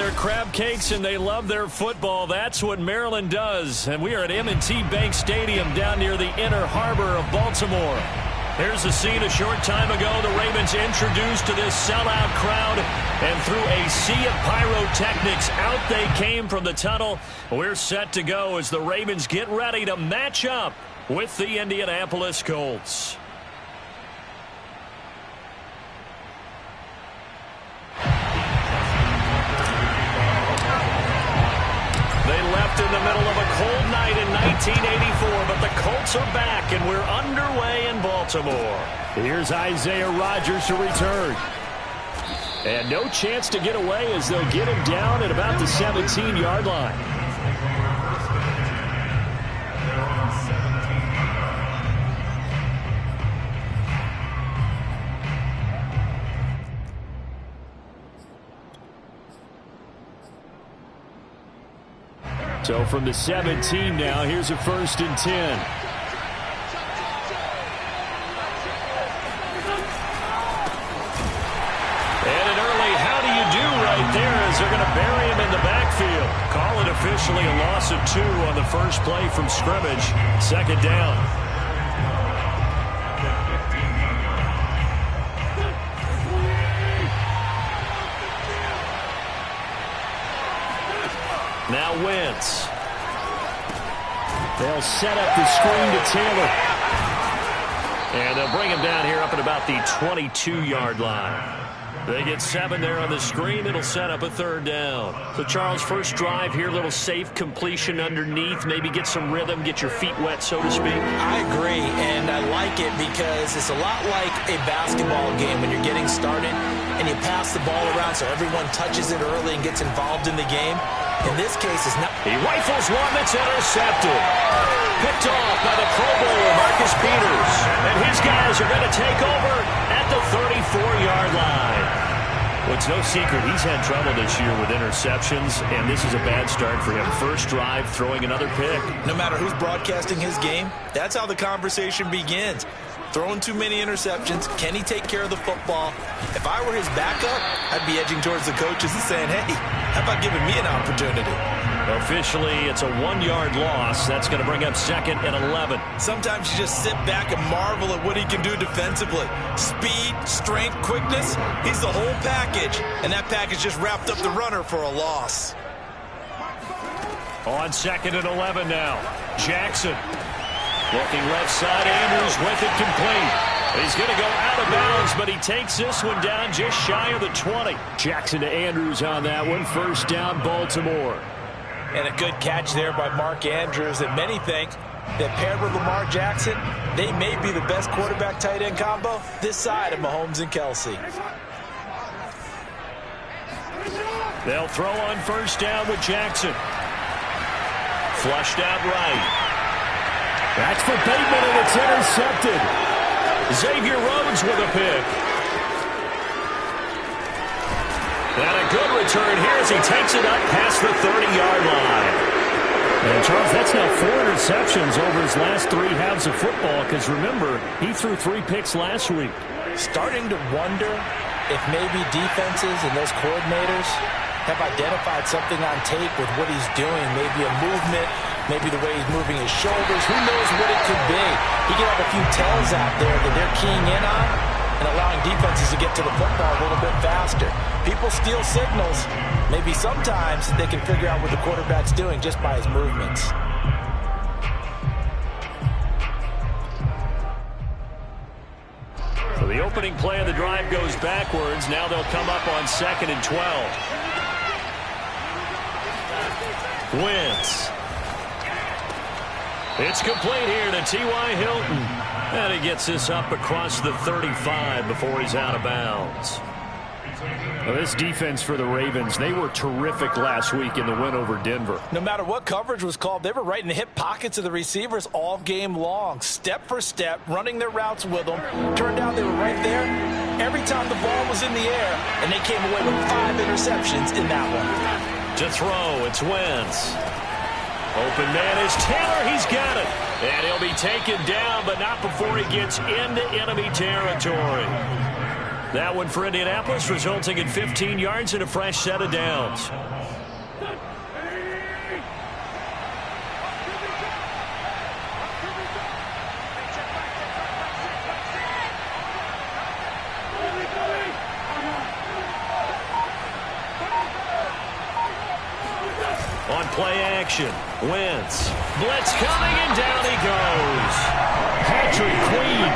their crab cakes and they love their football. That's what Maryland does. And we are at M&T Bank Stadium down near the Inner Harbor of Baltimore. Here's the scene a short time ago. The Ravens introduced to this sellout crowd, and through a sea of pyrotechnics, out they came from the tunnel. We're set to go as the Ravens get ready to match up with the Indianapolis Colts. They left in the middle of a cold night in 1984, but the Colts are back, and we're underway in Baltimore. Here's Isaiah Rodgers to return. And no chance to get away as they'll get him down at about the 17-yard line. So from the 17 now, here's a 1st and 10. And an early how do you do right there as they're going to bury him in the backfield. Call it officially a loss of 2 on the first play from scrimmage. 2nd down. Now Wentz. They'll set up the screen to Taylor. And they'll bring him down here up at about the 22-yard line. They get 7 there on the screen. It'll set up a 3rd down. So, Charles, first drive here, little safe completion underneath. Maybe get some rhythm, get your feet wet, so to speak. I agree, and I like it because it's a lot like a basketball game when you're getting started and you pass the ball around so everyone touches it early and gets involved in the game. In this case, it's not. He rifles one that's intercepted. Picked off by the Pro Bowler, Marcus Peters. And his guys are going to take over at the 34-yard line. Well, it's no secret he's had trouble this year with interceptions, and this is a bad start for him. First drive, throwing another pick. No matter who's broadcasting his game, that's how the conversation begins. Throwing too many interceptions. Can he take care of the football? If I were his backup, I'd be edging towards the coaches and saying, hey, how about giving me an opportunity? Officially, it's a 1-yard loss. That's going to bring up 2nd and 11. Sometimes you just sit back and marvel at what he can do defensively. Speed, strength, quickness, he's the whole package. And that package just wrapped up the runner for a loss. On 2nd and 11 now. Jackson. Looking left side, Andrews with it complete. He's going to go out of bounds, but he takes this one down just shy of the 20. Jackson to Andrews on that one. 1st down, Baltimore. And a good catch there by Mark Andrews that many think that paired with Lamar Jackson, they may be the best quarterback-tight end combo this side of Mahomes and Kelsey. They'll throw on 1st down with Jackson. Flushed out right. That's for Bateman, and it's intercepted. Xavier Rhodes with a pick. And a good return here as he takes it up past the 30-yard line. And, Charles, that's now 4 interceptions over his last 3 halves of football, because, remember, he threw 3 picks last week. Starting to wonder if maybe defenses and those coordinators have identified something on tape with what he's doing, maybe a movement, maybe the way he's moving his shoulders. Who knows what it could be? He could have a few tells out there that they're keying in on and allowing defenses to get to the football a little bit faster. People steal signals. Maybe sometimes they can figure out what the quarterback's doing just by his movements. So the opening play of the drive goes backwards. Now they'll come up on 2nd and 12. Wentz. It's complete here to T.Y. Hilton. And he gets this up across the 35 before he's out of bounds. Well, this defense for the Ravens, they were terrific last week in the win over Denver. No matter what coverage was called, they were right in the hip pockets of the receivers all game long. Step for step, running their routes with them. Turned out they were right there every time the ball was in the air, and they came away with 5 interceptions in that one. To throw, it's Wentz. Open man is Taylor. He's got it. And he'll be taken down, but not before he gets into enemy territory. That one for Indianapolis, resulting in 15 yards and a fresh set of downs. On play action, Wentz. Blitz coming, and down he goes. Patrick Queen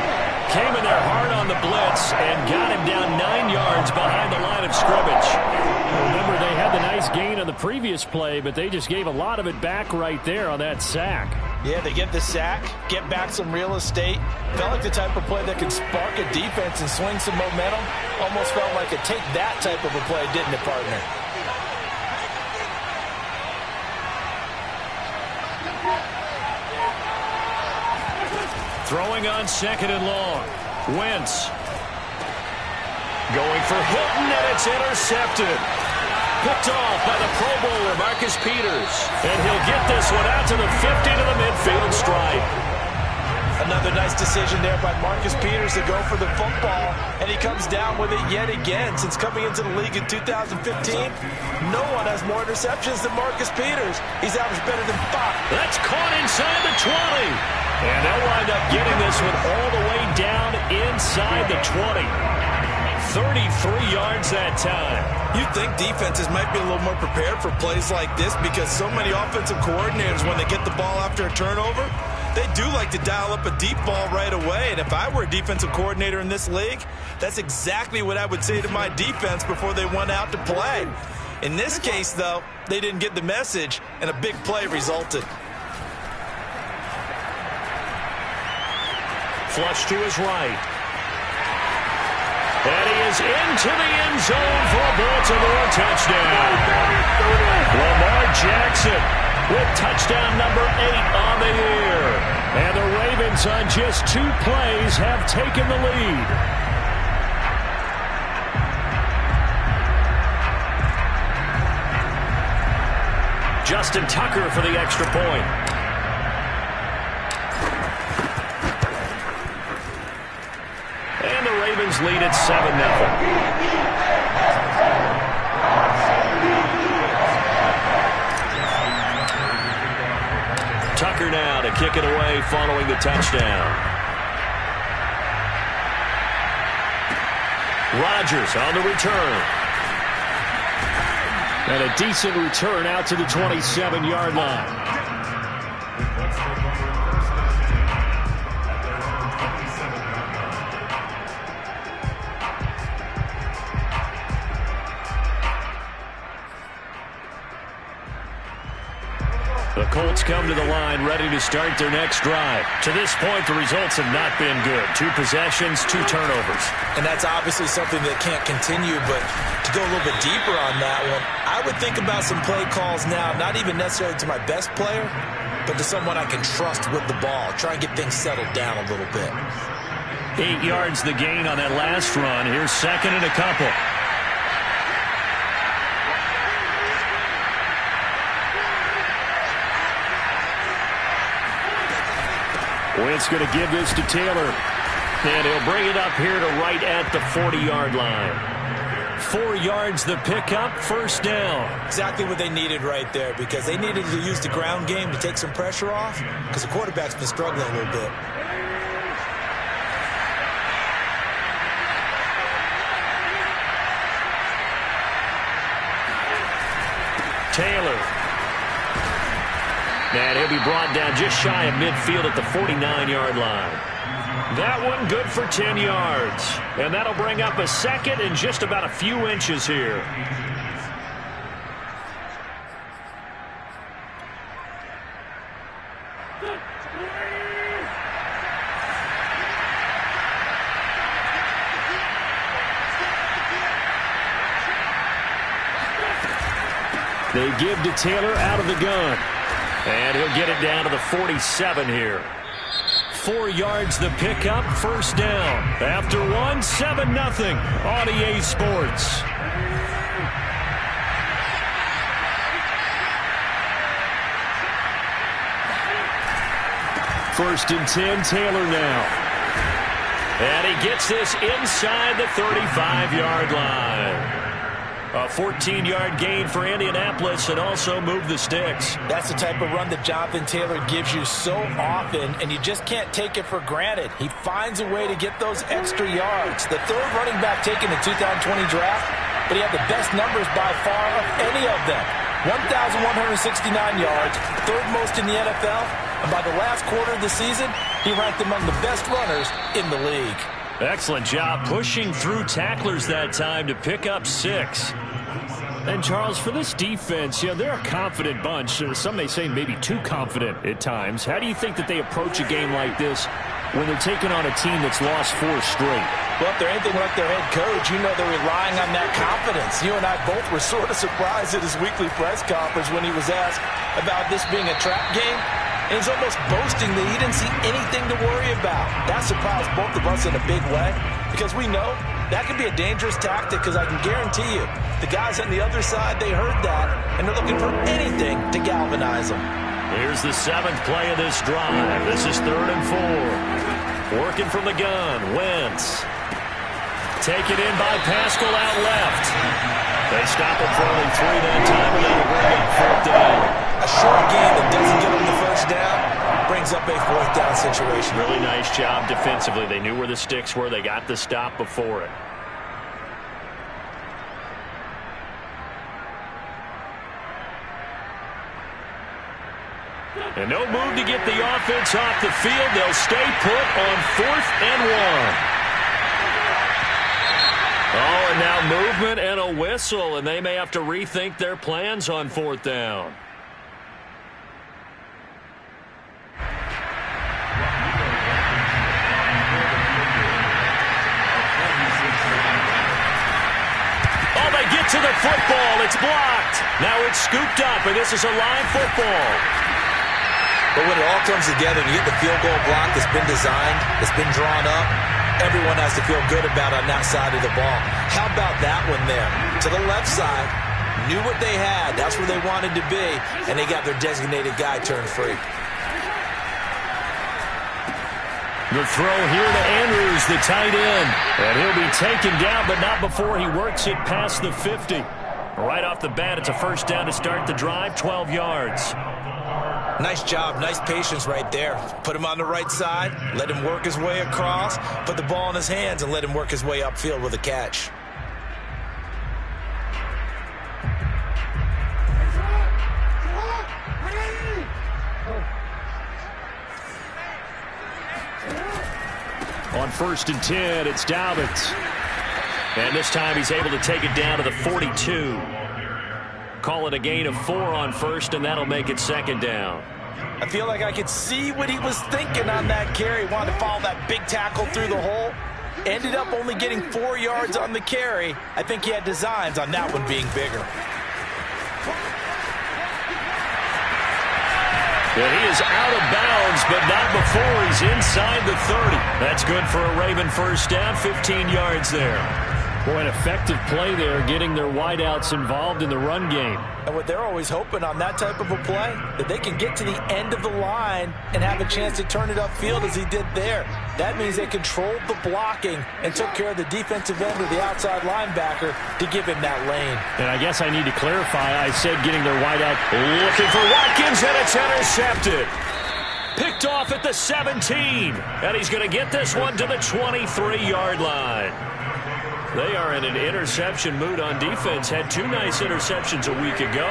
came in there hard on the blitz and got him down 9 yards behind the line of scrimmage. Remember, they had the nice gain on the previous play, but they just gave a lot of it back right there on that sack. Yeah, they get the sack, get back some real estate. Felt like the type of play that could spark a defense and swing some momentum. Almost felt like a take that type of a play, didn't it, partner? Throwing on 2nd and long. Wentz. Going for Hilton, and it's intercepted. Picked off by the Pro Bowler, Marcus Peters. And he'll get this one out to the 50 to the midfield stripe. Another nice decision there by Marcus Peters to go for the football, and he comes down with it yet again. Since coming into the league in 2015, no one has more interceptions than Marcus Peters. He's averaged better than 5. That's caught inside the 20. And they'll wind up getting this one all the way down inside the 20. 33 yards that time. You'd think defenses might be a little more prepared for plays like this because so many offensive coordinators, when they get the ball after a turnover, they do like to dial up a deep ball right away. And if I were a defensive coordinator in this league, that's exactly what I would say to my defense before they went out to play. In this case, though, they didn't get the message, and a big play resulted. Flush to his right. And he is into the end zone for a Baltimore touchdown. Lamar Jackson with touchdown number 8 on the year. And the Ravens on just 2 plays have taken the lead. Justin Tucker for the extra point. And the Ravens lead at 7-0. Tucker now to kick it away following the touchdown. Rodgers on the return. And a decent return out to the 27-yard line. The Colts come to the line ready to start their next drive. To this point, the results have not been good. 2 possessions, 2 turnovers. And that's obviously something that can't continue, but to go a little bit deeper on that one, I would think about some play calls now, not even necessarily to my best player, but to someone I can trust with the ball. Try and get things settled down a little bit. 8 yards the gain on that last run. Here's 2nd and a couple. Wentz going to give this to Taylor. And he'll bring it up here to right at the 40-yard line. 4 yards the pickup, first down. Exactly what they needed right there, because they needed to use the ground game to take some pressure off, because the quarterback's been struggling a little bit. Taylor. And he'll be brought down just shy of midfield at the 49-yard line. That one good for 10 yards. And that'll bring up a 2nd and just about a few inches here. They give to Taylor out of the gun. And he'll get it down to the 47 here. 4 yards the pickup, first down. After 1, 7-0 on EA Sports. First and 10, Taylor now. And he gets this inside the 35-yard line. A 14-yard gain for Indianapolis and also move the sticks. That's the type of run that Jonathan Taylor gives you so often, and you just can't take it for granted. He finds a way to get those extra yards. The third running back taken in the 2020 draft, but he had the best numbers by far of any of them. 1,169 yards, third most in the NFL, and by the last quarter of the season, he ranked among the best runners in the league. Excellent job pushing through tacklers that time to pick up 6. And, Charles, for this defense, they're a confident bunch. Some may say maybe too confident at times. How do you think that they approach a game like this when they're taking on a team that's lost 4 straight? Well, if they're anything like their head coach, they're relying on that confidence. You and I both were sort of surprised at his weekly press conference when he was asked about this being a trap game. And he's almost boasting that he didn't see anything to worry about. That surprised both of us in a big way because we know that can be a dangerous tactic because I can guarantee you the guys on the other side, they heard that, and they're looking for anything to galvanize them. Here's the 7th play of this drive. This is 3rd and 4. Working from the gun, Wentz. Taken in by Pascal out left. They stop him for only 3 that time, and that'll bring up 4th down. A short game that doesn't get them the first down brings up a 4th down situation. Really nice job defensively. They knew where the sticks were. They got the stop before it. And no move to get the offense off the field. They'll stay put on 4th and 1. Oh, and now movement and a whistle, and they may have to rethink their plans on 4th down. Oh, they get to the football. It's blocked. Now it's scooped up, and this is a live football. But when it all comes together and you get the field goal block that's been designed, that's been drawn up, everyone has to feel good about on that side of the ball. How about that one there? To the left side, knew what they had. That's where they wanted to be, and they got their designated guy turned free. The throw here to Andrews, the tight end. And he'll be taken down, but not before he works it past the 50. Right off the bat, it's a first down to start the drive, 12 yards. Nice job, nice patience right there. Put him on the right side, let him work his way across, put the ball in his hands, and let him work his way upfield with a catch. On 1st and 10, it's Dobbins. And this time he's able to take it down to the 42. Call it a gain of 4 on 1st, and that'll make it 2nd down. I feel like I could see what he was thinking on that carry. Wanted to follow that big tackle through the hole. Ended up only getting 4 yards on the carry. I think he had designs on that one being bigger. And he is out of bounds, but not before he's inside the 30. That's good for a Raven first down, 15 yards there. Boy, an effective play there, getting their wideouts involved in the run game. And what they're always hoping on that type of a play, that they can get to the end of the line and have a chance to turn it upfield as he did there. That means they controlled the blocking and took care of the defensive end or the outside linebacker to give him that lane. And I guess I need to clarify, I said getting their wideout. Looking for Watkins, and it's intercepted. Picked off at the 17, and he's going to get this one to the 23-yard line. They are in an interception mood on defense. Had 2 nice interceptions a week ago.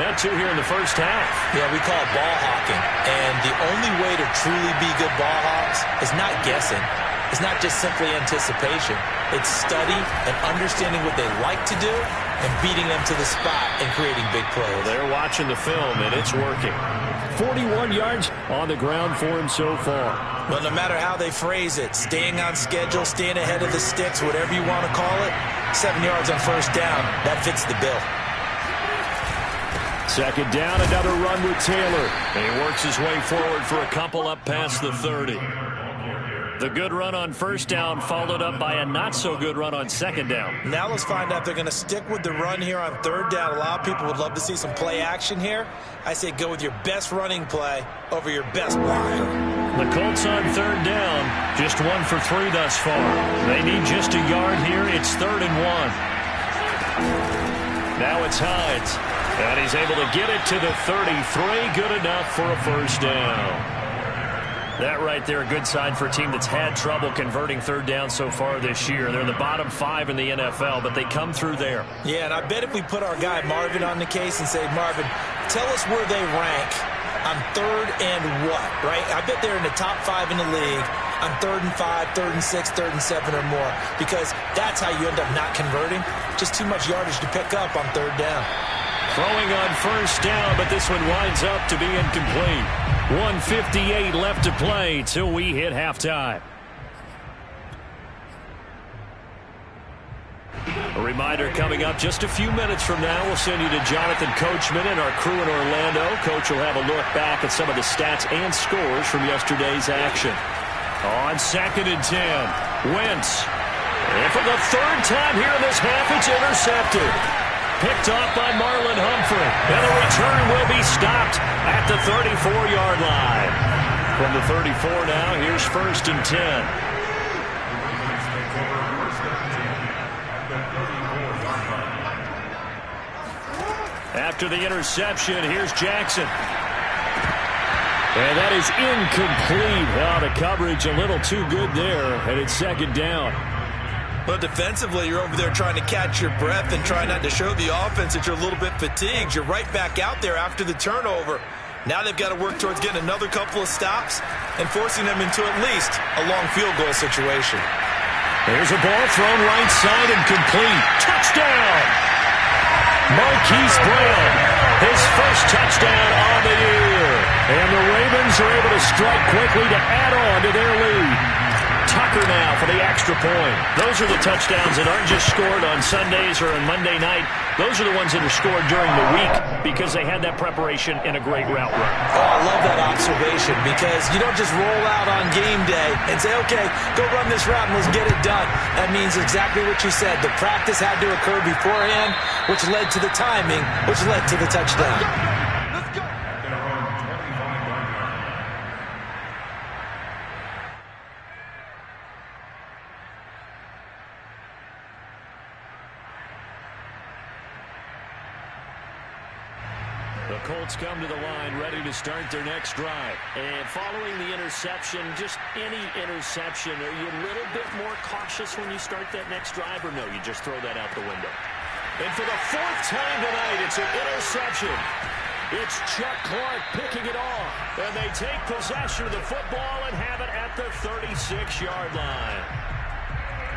Now 2 here in the first half. Yeah, we call it ball hawking. And the only way to truly be good ball hawks is not guessing. It's not just simply anticipation. It's study and understanding what they like to do and beating them to the spot and creating big plays. Well, they're watching the film, and it's working. 41 yards on the ground for him so far. Well, no matter how they phrase it, staying on schedule, staying ahead of the sticks, whatever you want to call it, 7 yards on first down, that fits the bill. 2nd down, another run with Taylor. And he works his way forward for a couple up past the 30. The good run on first down followed up by a not-so-good run on second down. Now let's find out if they're going to stick with the run here on third down. A lot of people would love to see some play action here. I say go with your best running play over your best blocker. The Colts on third down, just 1 for 3 thus far. They need just a yard here. It's 3rd and 1. Now it's Hines, and he's able to get it to the 33. Good enough for a first down. That right there, a good sign for a team that's had trouble converting third down so far this year. They're the bottom 5 in the NFL, but they come through there. Yeah, and I bet if we put our guy Marvin on the case and say, Marvin, tell us where they rank on third and what, right? I bet they're in the top 5 in the league on 3rd and 5, 3rd and 6, 3rd and 7 or more, because that's how you end up not converting. Just too much yardage to pick up on third down. Throwing on first down, but this one winds up to be incomplete. 1:58 left to play till we hit halftime. A reminder coming up just a few minutes from now. We'll send you to Jonathan Coachman and our crew in Orlando. Coach will have a look back at some of the stats and scores from yesterday's action. On 2nd and 10, Wentz. And for the 3rd time here in this half, it's intercepted. Picked off by Marlon Humphrey. And the return will be stopped at the 34-yard line. From the 34 now, here's 1st and 10. After the interception, here's Jackson. And that is incomplete. Oh, the coverage a little too good there, and it's 2nd down. But defensively, you're over there trying to catch your breath and try not to show the offense that you're a little bit fatigued. You're right back out there after the turnover. Now they've got to work towards getting another couple of stops and forcing them into at least a long field goal situation. There's a ball thrown right side and complete. Touchdown! Marquise Brown, his first touchdown on the year. And the Ravens are able to strike quickly to add on to their lead. Tucker now for the extra point. Those are the touchdowns that aren't just scored on Sundays or on Monday night. Those are the ones that are scored during the week because they had that preparation and a great route run. Oh, I love that observation because you don't just roll out on game day and say, okay, go run this route and let's get it done. That means exactly what you said. The practice had to occur beforehand, which led to the timing, which led to the touchdown. The Colts come to the line ready to start their next drive. And following the interception, just any interception, are you a little bit more cautious when you start that next drive, or no, you just throw that out the window? And for the 4th time tonight, it's an interception. It's Chuck Clark picking it off. And they take possession of the football and have it at the 36-yard line.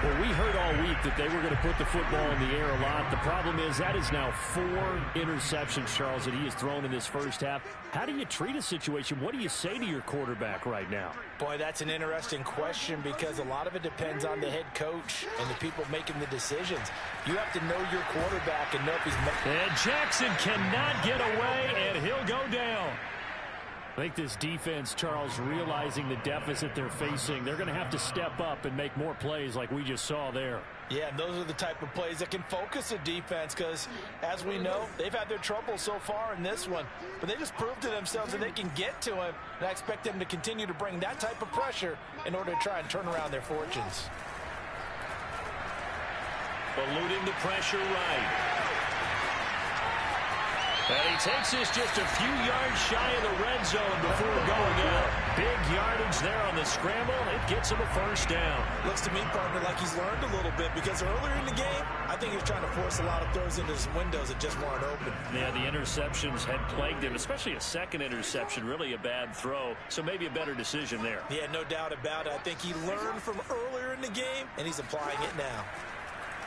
Well, we heard all week that they were going to put the football in the air a lot. The problem is that is now 4 interceptions, Charles, that he has thrown in this first half. How do you treat a situation? What do you say to your quarterback right now? Boy, that's an interesting question because a lot of it depends on the head coach and the people making the decisions. You have to know your quarterback and know if he's making. And Jackson cannot get away, and he'll go down. I think this defense, Charles, realizing the deficit they're facing, they're going to have to step up and make more plays like we just saw there. Yeah, and those are the type of plays that can focus a defense because, as we know, they've had their trouble so far in this one. But they just proved to themselves that they can get to him, and I expect them to continue to bring that type of pressure in order to try and turn around their fortunes. Eluding the pressure right. And he takes this just a few yards shy of the red zone before going out. Big yardage there on the scramble. It gets him a first down. Looks to me, partner, like he's learned a little bit because earlier in the game, I think he was trying to force a lot of throws into his windows that just weren't open. Yeah, the interceptions had plagued him, especially a second interception, really a bad throw. So maybe a better decision there. Yeah, no doubt about it. I think he learned from earlier in the game, and he's applying it now.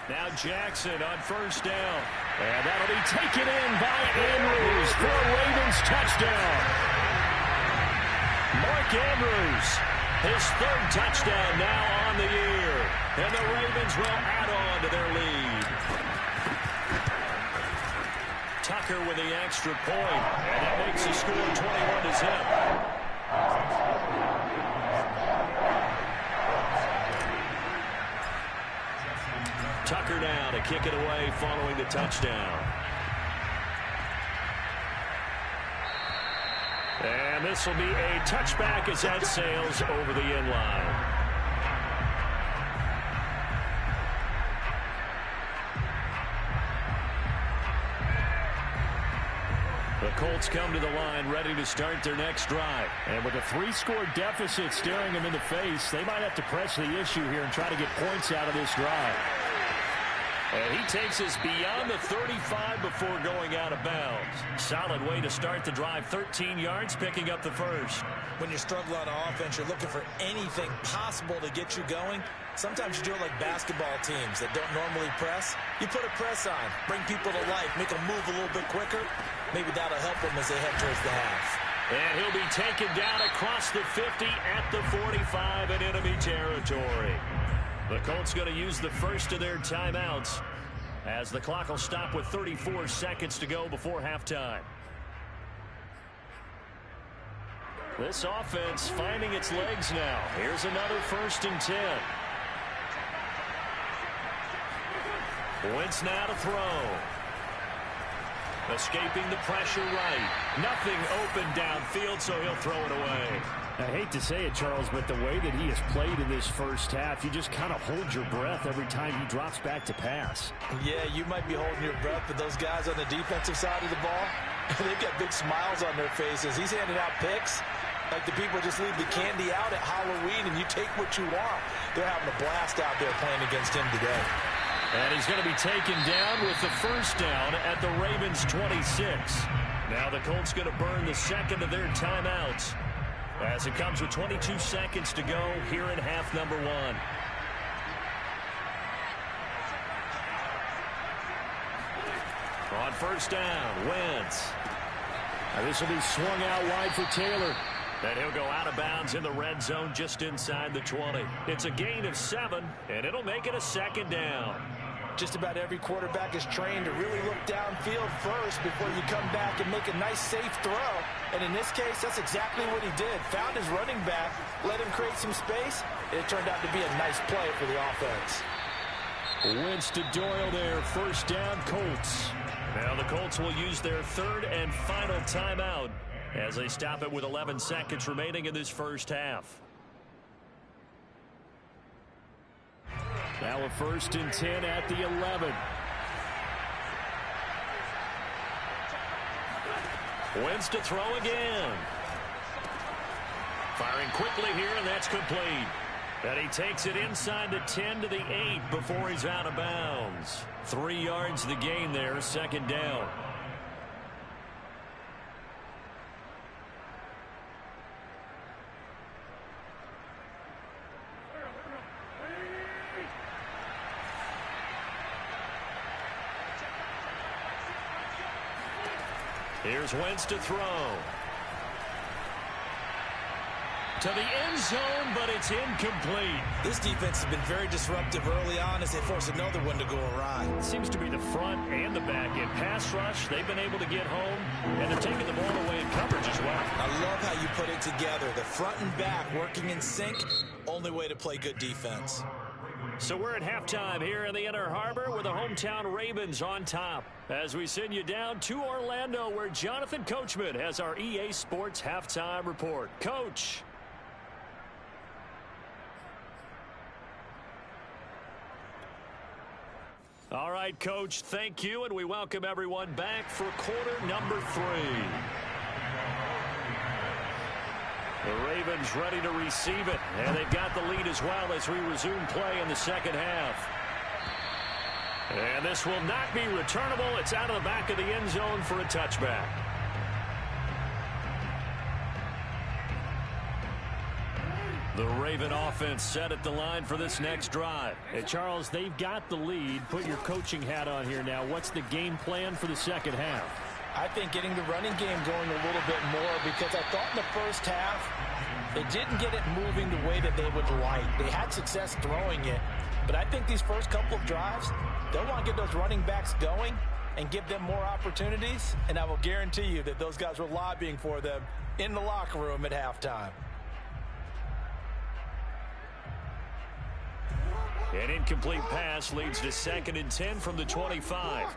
Now Jackson on first down. And that'll be taken in by Andrews for a Ravens touchdown. Mark Andrews, his 3rd touchdown now on the year. And the Ravens will add on to their lead. Tucker with the extra point. And that makes the score 21-0. Tucker now to kick it away following the touchdown. And this will be a touchback as that sails over the end line. The Colts come to the line ready to start their next drive. And with a 3-score deficit staring them in the face, they might have to press the issue here and try to get points out of this drive. And he takes us beyond the 35 before going out of bounds. Solid way to start the drive. 13 yards, picking up the first. When you struggle on offense, you're looking for anything possible to get you going. Sometimes you do it like basketball teams that don't normally press. You put a press on, bring people to life, make them move a little bit quicker. Maybe that'll help them as they head towards the half. And he'll be taken down across the 50 at the 45 in enemy territory. The Colts going to use the first of their timeouts as the clock will stop with 34 seconds to go before halftime. This offense finding its legs now. Here's another 1st and 10. Wentz now to throw. Escaping the pressure right. Nothing open downfield, so he'll throw it away. I hate to say it, Charles, but the way that he has played in this first half, you just kind of hold your breath every time he drops back to pass. Yeah, you might be holding your breath, but those guys on the defensive side of the ball, they've got big smiles on their faces. He's handing out picks like the people just leave the candy out at Halloween and you take what you want. They're having a blast out there playing against him today. And he's going to be taken down with the first down at the Ravens' 26. Now the Colts going to burn the second of their timeouts as it comes with 22 seconds to go here in half number 1. On first down, Wentz. Now this will be swung out wide for Taylor. And he'll go out of bounds in the red zone just inside the 20. It's a gain of 7, and it'll make it a second down. Just about every quarterback is trained to really look downfield first before you come back and make a nice, safe throw. And in this case, that's exactly what he did. Found his running back, let him create some space. It turned out to be a nice play for the offense. Wentz to Doyle there, first down Colts. Now the Colts will use their third and final timeout as they stop it with 11 seconds remaining in this first half. Now a 1st and 10 at the 11. Wentz to throw again. Firing quickly here, and that's complete. And he takes it inside the 10 to the 8 before he's out of bounds. 3 yards the gain there, second down. Here's Wentz to throw. To the end zone, but it's incomplete. This defense has been very disruptive early on as they force another one to go awry. It seems to be the front and the back end. Pass rush, they've been able to get home, and they're taking the ball away in coverage as well. I love how you put it together. The front and back working in sync, only way to play good defense. So we're at halftime here in the Inner Harbor with the hometown Ravens on top as we send you down to Orlando where Jonathan Coachman has our EA Sports halftime report. Coach. All right, Coach, thank you, and we welcome everyone back for quarter number 3. The Ravens ready to receive it, and they've got the lead as well as we resume play in the second half. And this will not be returnable. It's out of the back of the end zone for a touchback. The Raven offense set at the line for this next drive. Hey, Charles, they've got the lead. Put your coaching hat on here now. What's the game plan for the second half? I think getting the running game going a little bit more because I thought in the first half they didn't get it moving the way that they would like. They had success throwing it, but I think these first couple of drives, they'll want to get those running backs going and give them more opportunities, and I will guarantee you that those guys were lobbying for them in the locker room at halftime. An incomplete pass leads to 2nd and 10 from the 25.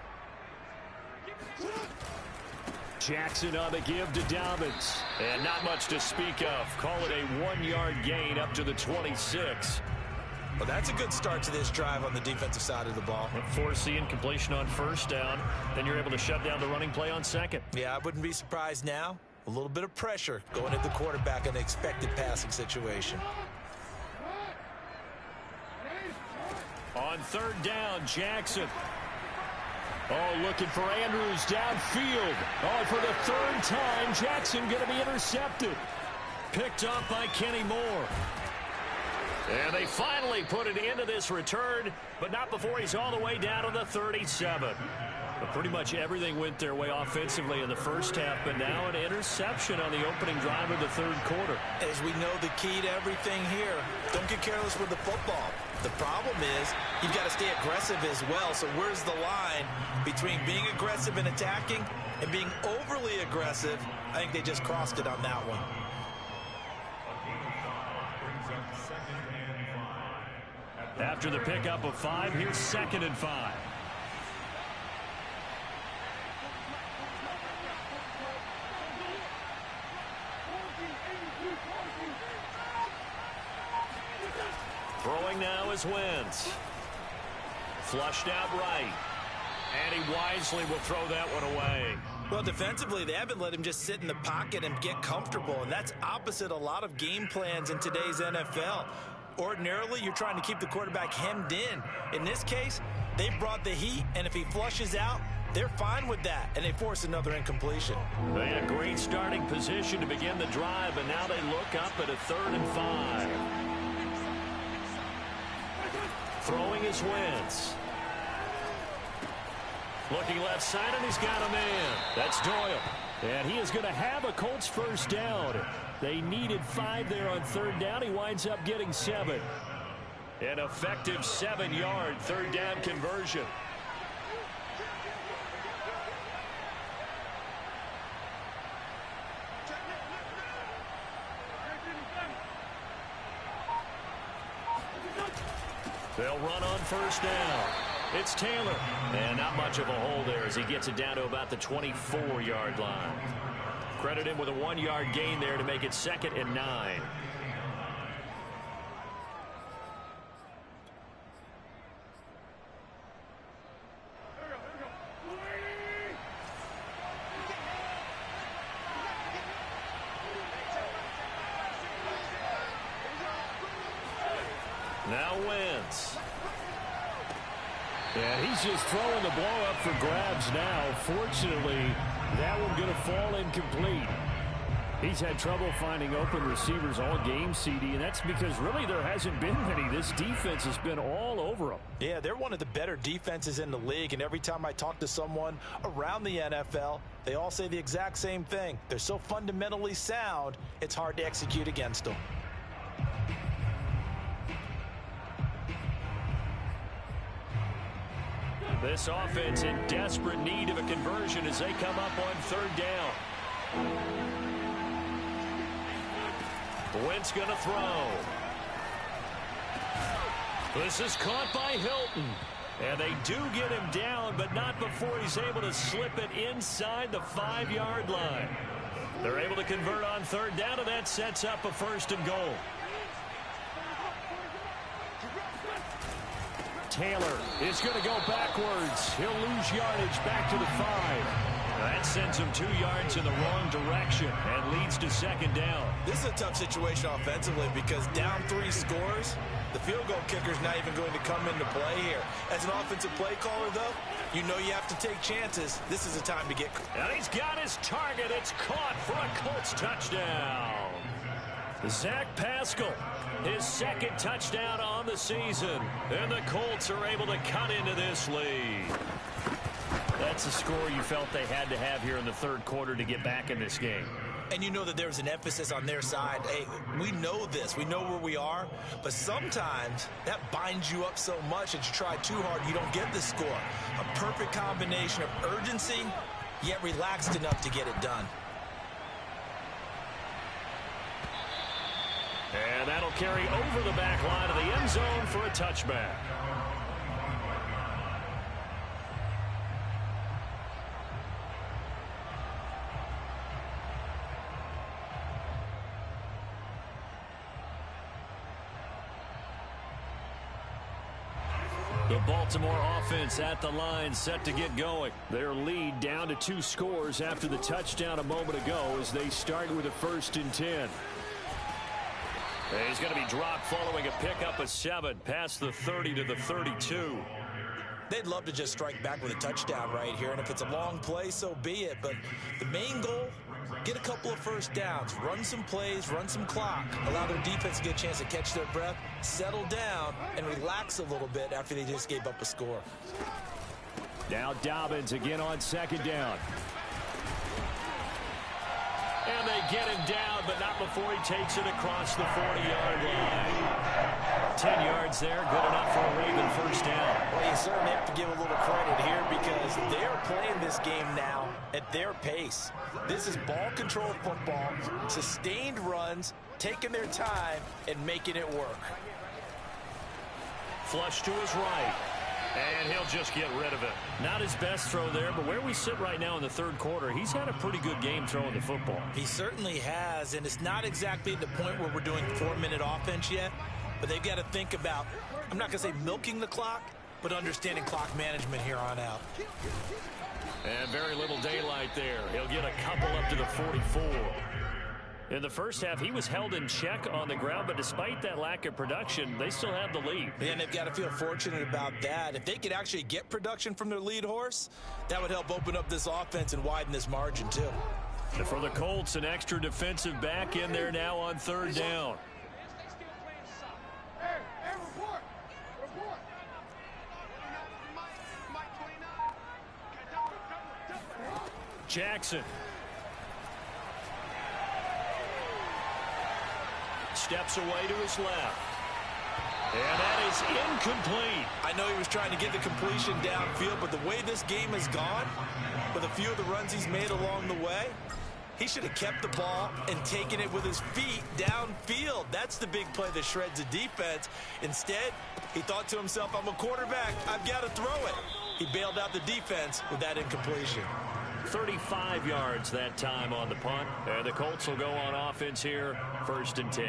Jackson on the give to Dobbins. And not much to speak of. Call it a 1-yard gain up to the 26. Well, that's a good start to this drive on the defensive side of the ball. Force the incompletion on 1st down. Then you're able to shut down the running play on 2nd. Yeah, I wouldn't be surprised now. A little bit of pressure going at the quarterback in an expected passing situation. On 3rd down, Jackson. Oh, looking for Andrews downfield. Oh, for the 3rd time, Jackson going to be intercepted. Picked up by Kenny Moore. And they finally put it into this return, but not before he's all the way down to the 37. But pretty much everything went their way offensively in the first half, but now an interception on the opening drive of the 3rd quarter. As we know, the key to everything here, don't get careless with the football. The problem is you've got to stay aggressive as well. So where's the line between being aggressive and attacking and being overly aggressive? I think they just crossed it on that one. After the pickup of 5, here's 2nd and 5. Throwing now is Wentz. Flushed out right. And he wisely will throw that one away. Well, defensively, they haven't let him just sit in the pocket and get comfortable, and that's opposite a lot of game plans in today's NFL. Ordinarily, you're trying to keep the quarterback hemmed in. In this case, they brought the heat, and if he flushes out, they're fine with that, and they force another incompletion. They had a great starting position to begin the drive, and now they look up at a 3rd and 5. Throwing is Wentz. Looking left side, and he's got a man. That's Doyle. And he is going to have a Colts 1st down. They needed 5 there on 3rd down. He winds up getting 7. An effective 7-yard 3rd down conversion. They'll run on 1st down. It's Taylor. And not much of a hole there as he gets it down to about the 24-yard line. Credit him with a 1-yard gain there to make it 2nd and 9. Now Wentz. And he's just throwing the ball up for grabs now. Fortunately, that one going to fall incomplete. He's had trouble finding open receivers all game, CD, and that's because really there hasn't been many. This defense has been all over them. Yeah, they're one of the better defenses in the league, and every time I talk to someone around the NFL, they all say the exact same thing. They're so fundamentally sound, it's hard to execute against them. This offense in desperate need of a conversion as they come up on 3rd down. Wentz going to throw. This is caught by Hilton. And they do get him down, but not before he's able to slip it inside the 5-yard line. They're able to convert on 3rd down, and that sets up a 1st and goal. Taylor is going to go backwards. He'll lose yardage back to the 5. That sends him 2 yards in the wrong direction and leads to 2nd down. This is a tough situation offensively because down 3 scores, the field goal kicker's not even going to come into play here. As an offensive play caller, though, you know you have to take chances. This is a time to get... And he's got his target. It's caught for a Colts touchdown. Zach Pascal, his 2nd touchdown on the season. And the Colts are able to cut into this lead. That's a score you felt they had to have here in the 3rd quarter to get back in this game. And you know that there's an emphasis on their side. Hey, we know this. We know where we are. But sometimes that binds you up so much that you try too hard, you don't get the score. A perfect combination of urgency, yet relaxed enough to get it done. And that'll carry over the back line of the end zone for a touchback. The Baltimore offense at the line, set to get going. Their lead down to 2 scores after the touchdown a moment ago as they start with a 1st and 10. And he's going to be dropped following a pickup of 7 past the 30 to the 32. They'd love to just strike back with a touchdown right here, and if it's a long play, so be it. But the main goal, get a couple of first downs, run some plays, run some clock, allow their defense to get a chance to catch their breath, settle down, and relax a little bit after they just gave up a score. Now Dobbins again on 2nd down. And they get him down, but not before he takes it across the 40-yard line. 10 yards there, good enough for a Raven 1st down. Well, you certainly have to give a little credit here because they're playing this game now at their pace. This is ball control football, sustained runs, taking their time, and making it work. Flush to his right. And he'll just get rid of it. Not his best throw there, but where we sit right now in the 3rd quarter, he's had a pretty good game throwing the football. He certainly has, and it's not exactly the point where we're doing 4-minute offense yet, but they've got to think about, I'm not going to say milking the clock, but understanding clock management here on out. And very little daylight there. He'll get a couple up to the 44. In the first half, he was held in check on the ground, but despite that lack of production, they still have the lead. And they've got to feel fortunate about that. If they could actually get production from their lead horse, that would help open up this offense and widen this margin, too. And for the Colts, an extra defensive back in there now on 3rd down. Jackson. Steps away to his left. And that is incomplete. I know he was trying to get the completion downfield, but the way this game has gone, with a few of the runs he's made along the way, he should have kept the ball and taken it with his feet downfield. That's the big play that shreds the defense. Instead, he thought to himself, I'm a quarterback, I've got to throw it. He bailed out the defense with that incompletion. 35 yards that time on the punt. And the Colts will go on offense here, 1st and 10.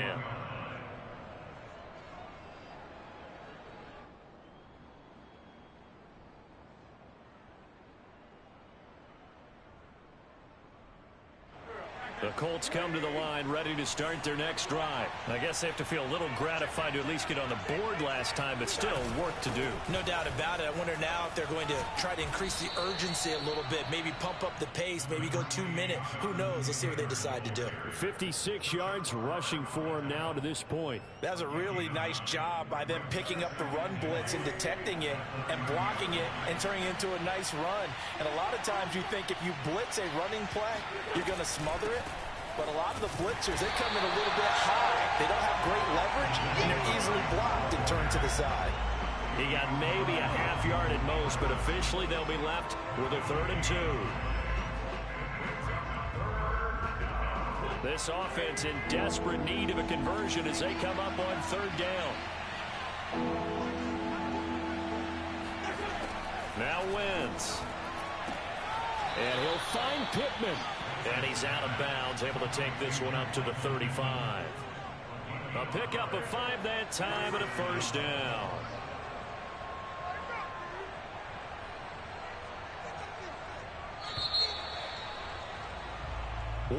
The Colts come to the line ready to start their next drive. I guess they have to feel a little gratified to at least get on the board last time, but still work to do. No doubt about it. I wonder now if they're going to try to increase the urgency a little bit, maybe pump up the pace, maybe go 2-minute. Who knows? Let's see what they decide to do. 56 yards rushing for him now to this point. That was a really nice job by them picking up the run blitz and detecting it and blocking it and turning it into a nice run. And a lot of times you think if you blitz a running play, you're going to smother it. But a lot of the blitzers, they come in a little bit high. They don't have great leverage, and they're easily blocked and turned to the side. He got maybe a half yard at most, but officially they'll be left with a 3rd and 2. This offense in desperate need of a conversion as they come up on 3rd down. Now Wentz. And he'll find Pittman. And he's out of bounds, able to take this one up to the 35. A pickup of 5 that time and a 1st down.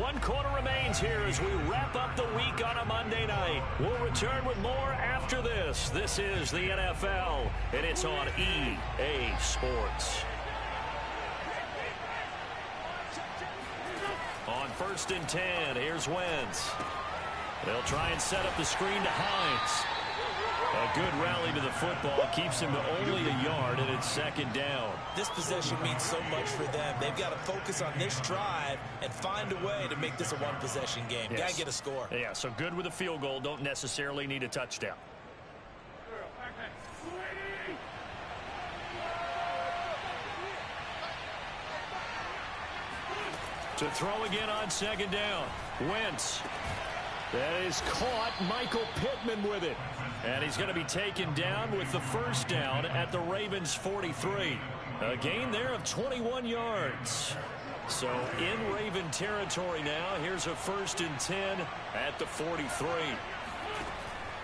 One quarter remains here as we wrap up the week on a Monday night. We'll return with more after this. This is the NFL, and it's on EA Sports. On 1st and 10, here's Wentz. They'll try and set up the screen to Hines. A good rally to the football keeps him to only a yard, and it's 2nd down. This possession means so much for them. They've got to focus on this drive and find a way to make this a one-possession game. Yes. Got to get a score. Yeah, so good with a field goal. Don't necessarily need a touchdown. To throw again on 2nd down. Wentz. That is caught. Michael Pittman with it. And he's going to be taken down with the first down at the Ravens 43. A gain there of 21 yards. So in Raven territory now. Here's a 1st and 10 at the 43.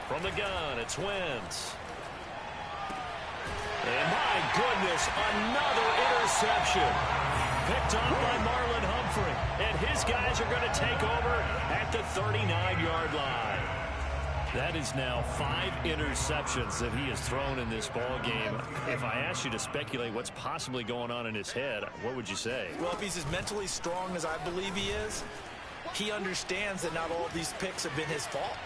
From the gun, it's Wentz. And my goodness, another interception. Picked off by Marlon Humphrey. And his guys are going to take over at the 39-yard line. That is now 5 interceptions that he has thrown in this ball game. If I asked you to speculate what's possibly going on in his head, what would you say? Well, if he's as mentally strong as I believe he is, he understands that not all of these picks have been his fault.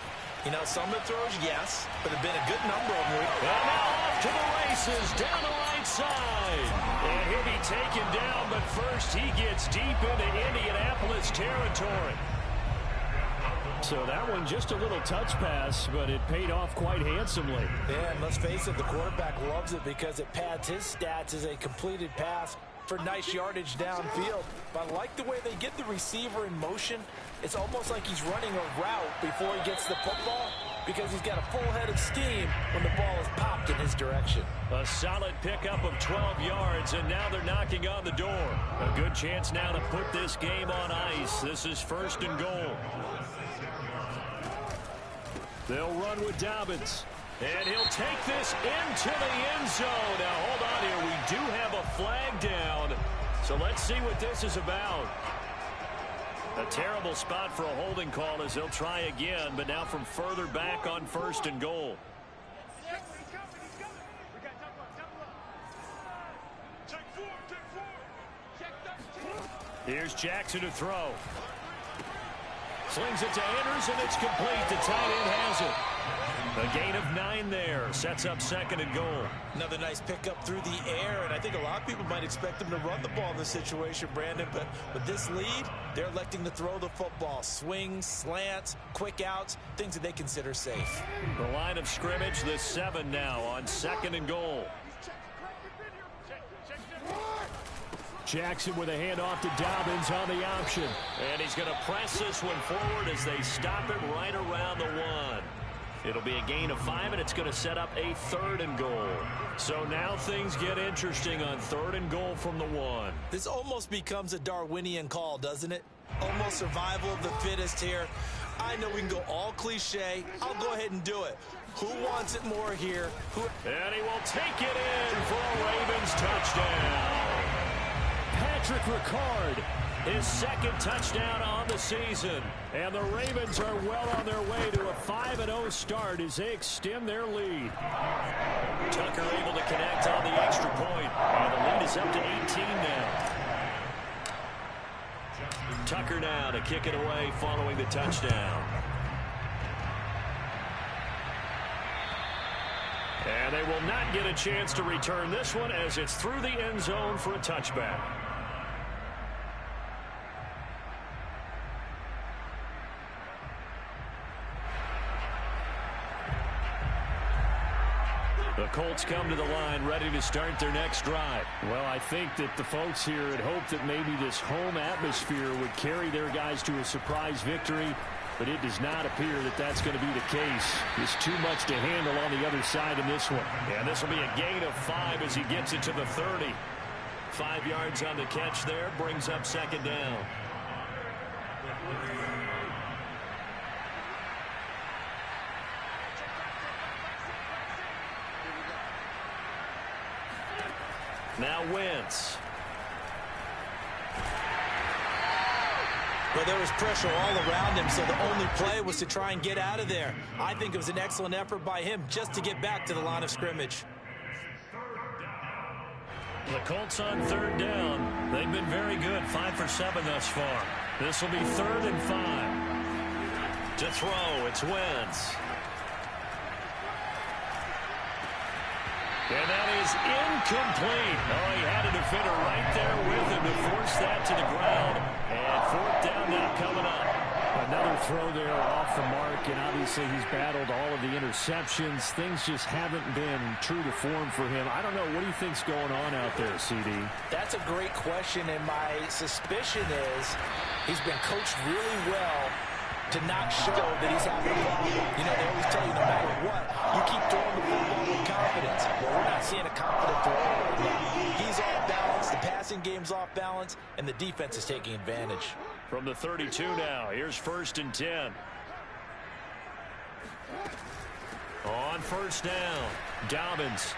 You know, some of the throws, yes, but there have been a good number of them. And now off to the races, down the right side. And he'll be taken down, but first he gets deep into Indianapolis territory. So that one just a little touch pass, but it paid off quite handsomely. Yeah, and let's face it, the quarterback loves it because it pads his stats as a completed pass for nice yardage downfield. But I like the way they get the receiver in motion. It's almost like he's running a route before he gets the football because he's got a full head of steam when the ball is popped in his direction. A solid pickup of 12 yards, and now they're knocking on the door. A good chance now to put this game on ice. This is 1st and goal. They'll run with Dobbins. And he'll take this into the end zone. Now, hold on here. We do have a flag down. So let's see what this is about. A terrible spot for a holding call as they'll try again, but now from further back on 1st and goal. Here's Jackson to throw. Slings it to Andrews, and it's complete. The tight end has it. A gain of 9 there. Sets up 2nd and goal. Another nice pickup through the air, and I think a lot of people might expect them to run the ball in this situation, Brandon, but with this lead, they're electing to throw the football. Swings, slants, quick outs, things that they consider safe. The line of scrimmage, the 7 now on 2nd and goal. Jackson with a handoff to Dobbins on the option. And he's going to press this one forward as they stop it right around the 1. It'll be a gain of 5, and it's going to set up a 3rd and goal. So now things get interesting on 3rd and goal from the 1. This almost becomes a Darwinian call, doesn't it? Almost survival of the fittest here. I know we can go all cliche. I'll go ahead and do it. Who wants it more here? And he will take it in for a Ravens touchdown. Patrick Ricard, his 2nd touchdown on the season. And the Ravens are well on their way to a 5-0 start as they extend their lead. Tucker able to connect on the extra point. And the lead is up to 18 now. Tucker now to kick it away following the touchdown. And they will not get a chance to return this one as it's through the end zone for a touchback. The Colts come to the line ready to start their next drive. Well, I think that the folks here had hoped that maybe this home atmosphere would carry their guys to a surprise victory, but it does not appear that that's going to be the case. There's too much to handle on the other side in this one. And this will be a gain of 5 as he gets it to the 30. 5 yards on the catch there, brings up 2nd down. Now Wentz. Well, there was pressure all around him, so the only play was to try and get out of there. I think it was an excellent effort by him just to get back to the line of scrimmage. The Colts on 3rd down. They've been very good, 5 for 7 thus far. This will be 3rd and 5. To throw, it's Wentz. And that is incomplete. Oh, he had a defender right there with him to force that to the ground. And 4th down now coming up. Another throw there off the mark, and obviously he's battled all of the interceptions. Things just haven't been true to form for him. I don't know. What do you think's going on out there, CD? That's a great question, and my suspicion is he's been coached really well to not show that he's having a problem. You know, they always tell you no matter what, you keep throwing the football with confidence. Well, we're not seeing a confident thrower right now. He's off balance, the passing game's off balance, and the defense is taking advantage. From the 32 now, here's 1st and 10. On 1st down, Dobbins.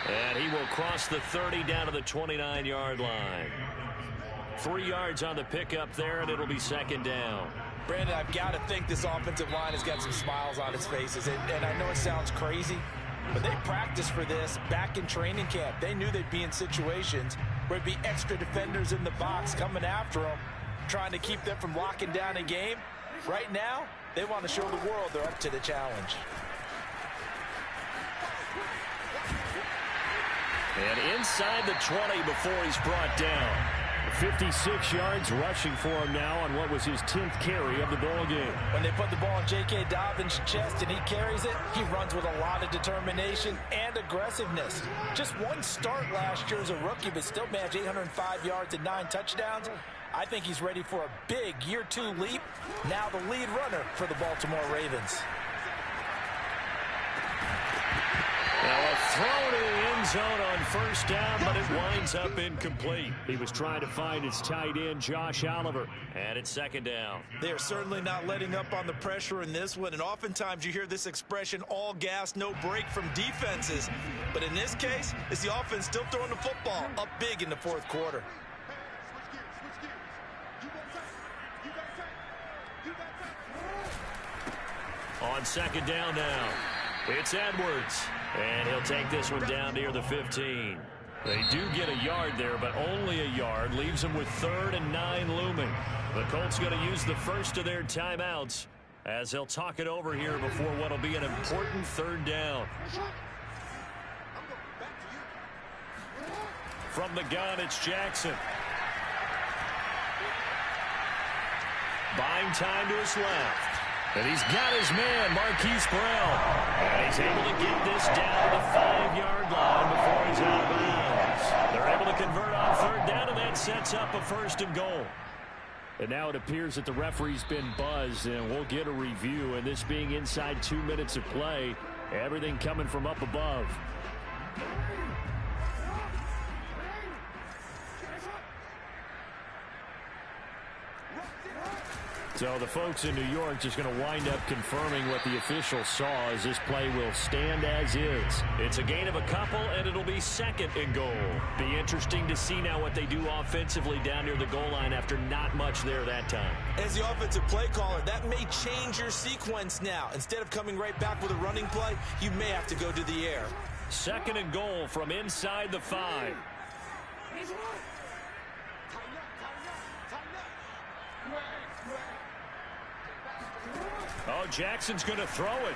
And he will cross the 30 down to the 29-yard line. 3 yards on the pickup there, and it'll be 2nd down. Brandon, I've got to think this offensive line has got some smiles on its faces. And I know it sounds crazy, but they practiced for this back in training camp. They knew they'd be in situations where there'd be extra defenders in the box coming after them, trying to keep them from locking down a game. Right now, they want to show the world they're up to the challenge. And inside the 20 before he's brought down. 56 yards rushing for him now on what was his 10th carry of the ball game. When they put the ball in J.K. Dobbins' chest and he carries it, he runs with a lot of determination and aggressiveness. Just one start last year as a rookie, but still managed 805 yards and 9 touchdowns. I think he's ready for a big year 2 leap. Now the lead runner for the Baltimore Ravens. Now a throw to the end zone on 1st down, but it winds up incomplete. He was trying to find his tight end, Josh Oliver. And it's 2nd down. They are certainly not letting up on the pressure in this one, and oftentimes you hear this expression, all gas, no break from defenses. But in this case, it's the offense still throwing the football up big in the 4th quarter. On 2nd down now, it's Edwards. And he'll take this one down near the 15. They do get a yard there, but only a yard. Leaves them with 3rd and 9 looming. The Colts going to use the first of their timeouts as they'll talk it over here before what will be an important 3rd down. From the gun, it's Jackson. Buying time to his left. And he's got his man, Marquise Brown. And he's able to get this down to the 5-yard line before he's out of bounds. They're able to convert on 3rd down, and that sets up a 1st and goal. And now it appears that the referee's been buzzed, and we'll get a review. And this being inside 2 minutes of play, everything coming from up above. So the folks in New York just going to wind up confirming what the official saw as this play will stand as is. It's a gain of a couple, and it'll be 2nd and goal. Be interesting to see now what they do offensively down near the goal line after not much there that time. As the offensive play caller, that may change your sequence now. Instead of coming right back with a running play, you may have to go to the air. 2nd and goal from inside the 5. Oh, Jackson's going to throw it.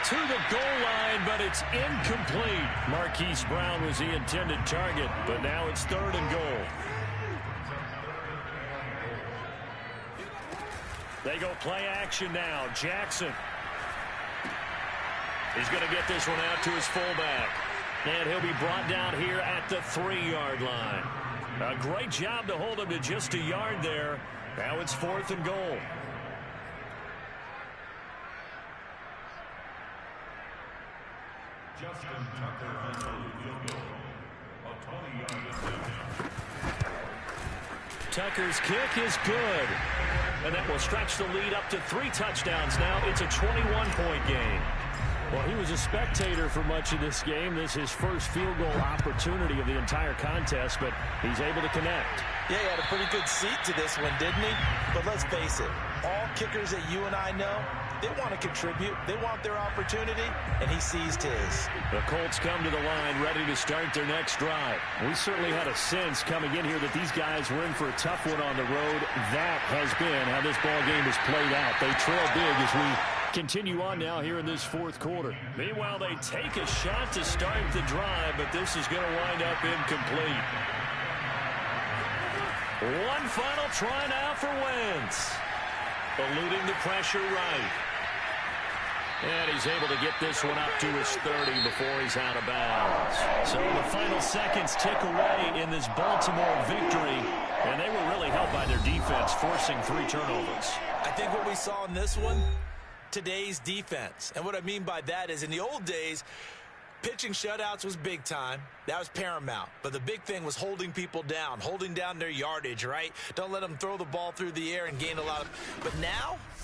To the goal line, but it's incomplete. Marquise Brown was the intended target, but now it's 3rd and goal. They go play action now. Jackson. He's going to get this one out to his fullback. And he'll be brought down here at the 3-yard line. A great job to hold him to just a yard there. Now it's 4th and goal. Justin Tucker on the field goal. A 20-yard attempt. Tucker's kick is good. And that will stretch the lead up to 3 touchdowns now. It's a 21-point game. Well, he was a spectator for much of this game. This is his first field goal opportunity of the entire contest, but he's able to connect. Yeah, he had a pretty good seat to this one, didn't he? But let's face it, all kickers that you and I know, they want to contribute. They want their opportunity, and he seized his. The Colts come to the line ready to start their next drive. We certainly had a sense coming in here that these guys were in for a tough one on the road. That has been how this ball game has played out. They trail big as we continue on now here in this 4th quarter. Meanwhile, they take a shot to start the drive, but this is going to wind up incomplete. One final try now for Wentz. Eluding the pressure right. And he's able to get this one up to his 30 before he's out of bounds. So the final seconds tick away in this Baltimore victory. And they were really helped by their defense, forcing 3 turnovers. I think what we saw in this one, today's defense. And what I mean by that is in the old days, pitching shutouts was big time. That was paramount. But the big thing was holding people down, holding down their yardage, right? Don't let them throw the ball through the air and gain a lot of... But now...